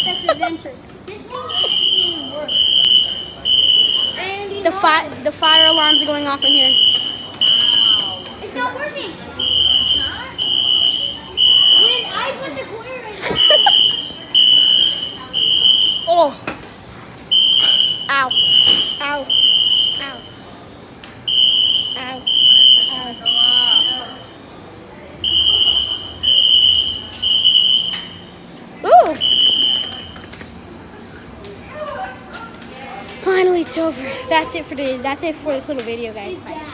Text Adventure. This thing didn't work. And you know, The fire alarms are going off in here. it's not working. It's not? When I put the quarter in Oh. Ow. Ow. Ow. Ow. Ooh. Finally, it's over. That's it for this little video, guys. Bye.